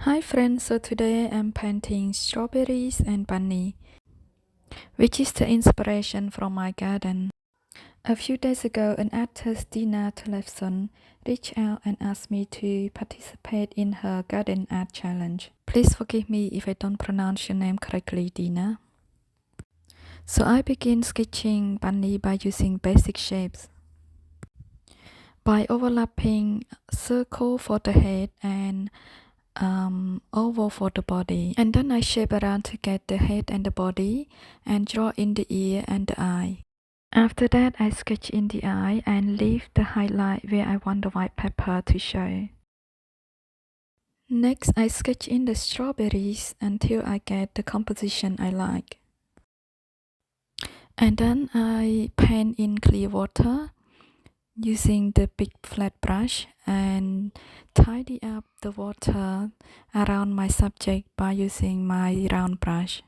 Hi friends, so today I'm painting strawberries and bunny, which is the inspiration from my garden. A few days ago, an artist, Dena Tollefson, reached out and asked me to participate in her garden art challenge. Please forgive me if I don't pronounce your name correctly, Dena. So I begin sketching bunny by using basic shapes. By overlapping circle for the head and oval for the body, and then I shape around to get the head and the body and draw in the ear and the eye. After that, I sketch in the eye and leave the highlight where I want the white pepper to show. Next, I sketch in the strawberries until I get the composition I like. And then I paint in clear water using the big flat brush and tidy up the water around my subject by using my round brush.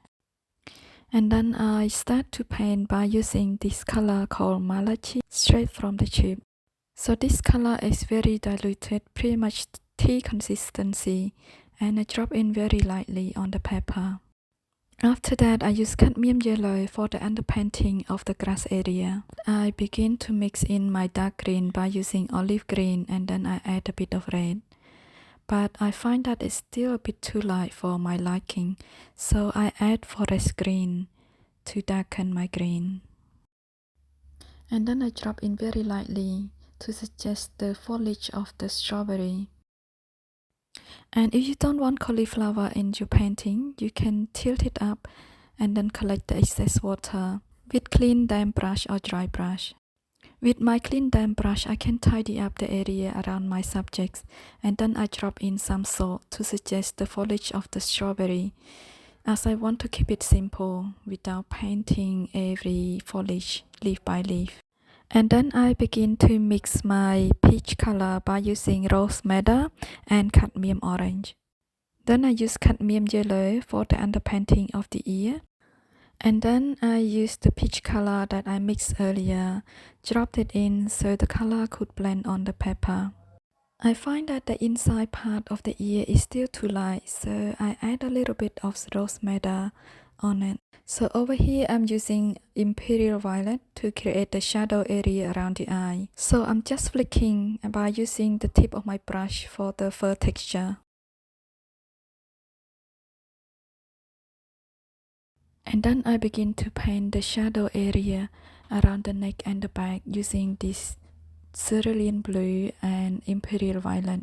And then I start to paint by using this color called malachi straight from the tube. So this color is very diluted, pretty much tea consistency, and I drop in very lightly on the paper. After that, I use cadmium yellow for the underpainting of the grass area. I begin to mix in my dark green by using olive green, and then I add a bit of red. But I find that it's still a bit too light for my liking, so I add forest green to darken my green. And then I drop in very lightly to suggest the foliage of the strawberry. And if you don't want cauliflower in your painting, you can tilt it up and then collect the excess water with clean damp brush or dry brush. With my clean damp brush, I can tidy up the area around my subjects, and then I drop in some salt to suggest the foliage of the strawberry, as I want to keep it simple without painting every foliage leaf by leaf. And then I begin to mix my peach color by using rose madder and cadmium orange. Then I use cadmium yellow for the underpainting of the ear. And then I used the peach color that I mixed earlier, dropped it in so the color could blend on the paper. I find that the inside part of the ear is still too light, so I add a little bit of rose madder on it. So over here I'm using Imperial Violet to create the shadow area around the eye. So I'm just flicking by using the tip of my brush for the fur texture. And then I begin to paint the shadow area around the neck and the back using this cerulean blue and Imperial Violet.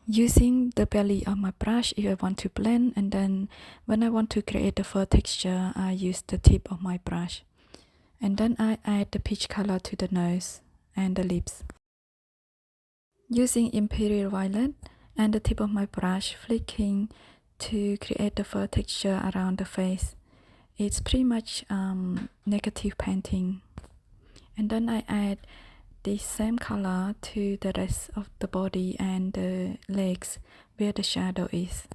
Using the belly of my brush if I want to blend, and then when I want to create the fur texture, I use the tip of my brush. And then I add the peach color to the nose and the lips. Using Imperial Violet and the tip of my brush, flicking to create the fur texture around the face. It's pretty much negative painting. And then I add the same color to the rest of the body and the legs where the shadow is.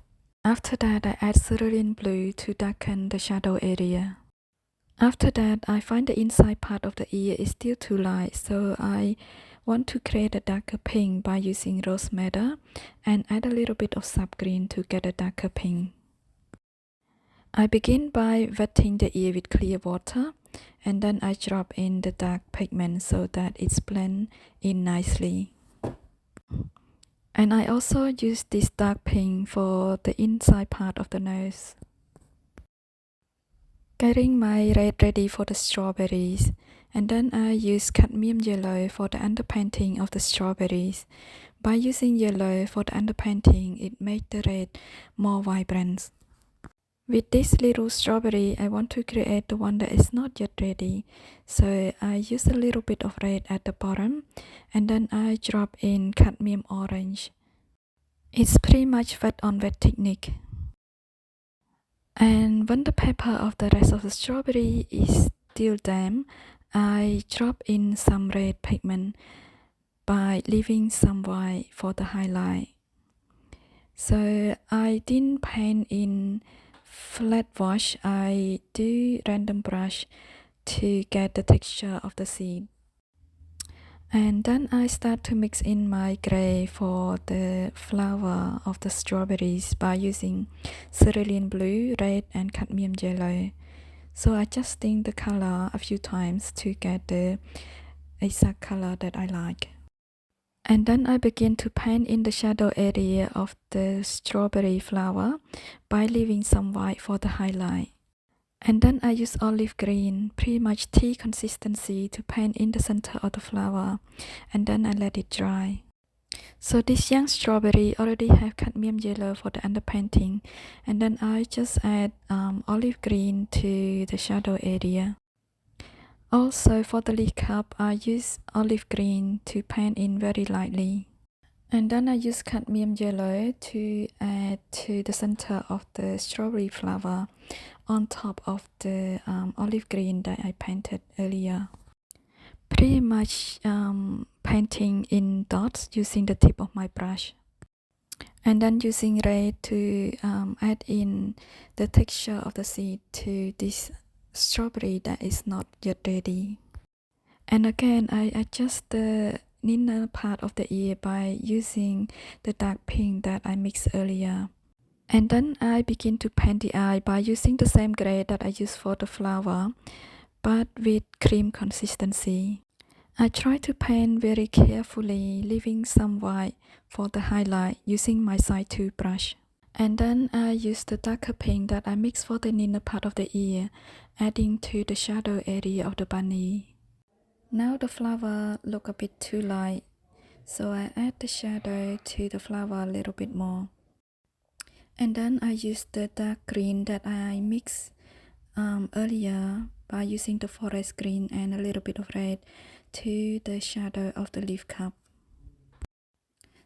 After that, I add cerulean blue to darken the shadow area. After that, I find the inside part of the ear is still too light, so I want to create a darker pink by using rose madder and add a little bit of sap green to get a darker pink. I begin by wetting the ear with clear water, and then I drop in the dark pigment so that it's blend in nicely. And I also use this dark pink for the inside part of the nose. Getting my red ready for the strawberries, and then I use cadmium yellow for the underpainting of the strawberries. By using yellow for the underpainting, it made the red more vibrant. With this little strawberry, I want to create the one that is not yet ready, so I use a little bit of red at the bottom, and then I drop in cadmium orange. It's pretty much wet on wet technique. And when the paper of the rest of the strawberry is still damp, I drop in some red pigment by leaving some white for the highlight. So I didn't paint in flat wash, I do random brush to get the texture of the seed. And then I start to mix in my gray for the flower of the strawberries by using cerulean blue, red and cadmium yellow. So adjusting the color a few times to get the exact color that I like. And then I begin to paint in the shadow area of the strawberry flower by leaving some white for the highlight. And then I use olive green, pretty much tea consistency, to paint in the center of the flower, and then I let it dry. So this young strawberry already have cadmium yellow for the underpainting, and then I just add olive green to the shadow area. Also for the leaf cup, I use olive green to paint in very lightly. And then I use cadmium yellow to add to the center of the strawberry flower on top of the olive green that I painted earlier. Pretty much painting in dots using the tip of my brush. And then using red to add in the texture of the seed to this strawberry that is not yet ready. And again, I adjust the inner part of the ear by using the dark pink that I mixed earlier. And then I begin to paint the eye by using the same gray that I used for the flower, but with cream consistency. I try to paint very carefully, leaving some white for the highlight using my side 2 brush. And then I use the darker pink that I mixed for the inner part of the ear, adding to the shadow area of the bunny. Now the flower look a bit too light, so I add the shadow to the flower a little bit more. And then I use the dark green that I mixed earlier by using the forest green and a little bit of red to the shadow of the leaf cup.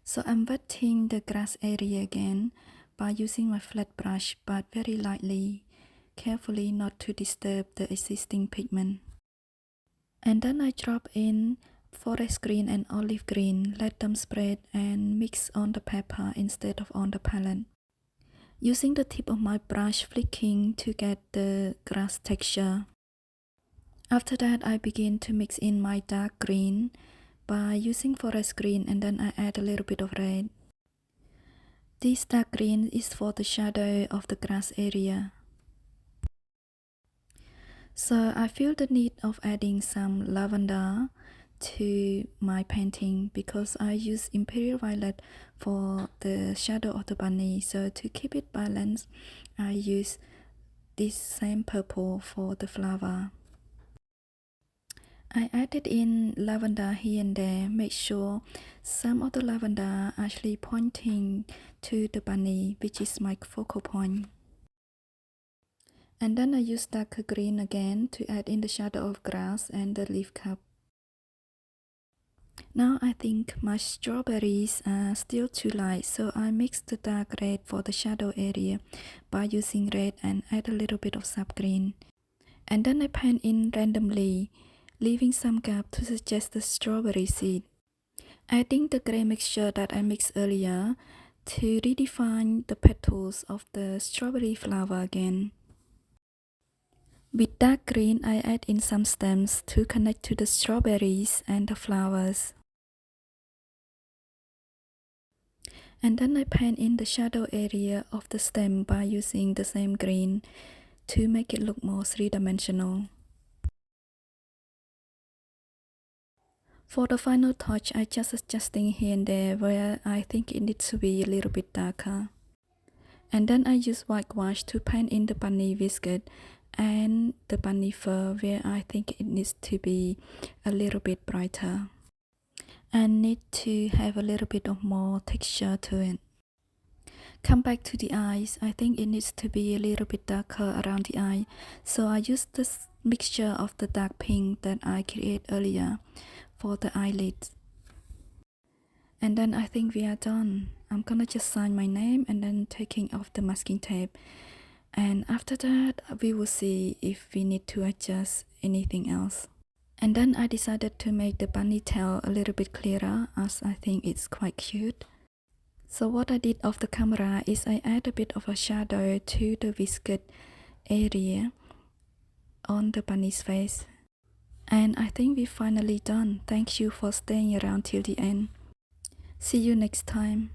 So I'm wetting the grass area again by using my flat brush, but very lightly, carefully not to disturb the existing pigment. And then I drop in forest green and olive green, let them spread and mix on the paper instead of on the palette. Using the tip of my brush, flicking to get the grass texture. After that, I begin to mix in my dark green by using forest green, and then I add a little bit of red. This dark green is for the shadow of the grass area. So I feel the need of adding some lavender to my painting because I use Imperial Violet for the shadow of the bunny. So to keep it balanced, I use this same purple for the flower. I added in lavender here and there, make sure some of the lavender actually pointing to the bunny, which is my focal point. And then I use darker green again to add in the shadow of grass and the leaf cup. Now I think my strawberries are still too light, so I mix the dark red for the shadow area by using red and add a little bit of sap green. And then I paint in randomly, leaving some gap to suggest the strawberry seed. Adding the gray mixture that I mixed earlier to redefine the petals of the strawberry flower again. With dark green, I add in some stems to connect to the strawberries and the flowers. And then I paint in the shadow area of the stem by using the same green to make it look more three-dimensional. For the final touch, I just adjusting here and there where I think it needs to be a little bit darker. And then I use whitewash to paint in the bunny biscuit and the bunny fur where I think it needs to be a little bit brighter and need to have a little bit of more texture to it. Come back to the eyes. I think it needs to be a little bit darker around the eye, so I use this mixture of the dark pink that I created earlier for the eyelids. And then I think we are done. I'm gonna just sign my name and then taking off the masking tape. And after that, we will see if we need to adjust anything else. And then I decided to make the bunny tail a little bit clearer as I think it's quite cute. So what I did off the camera is I add a bit of a shadow to the biscuit area on the bunny's face. And I think we're finally done. Thank you for staying around till the end. See you next time.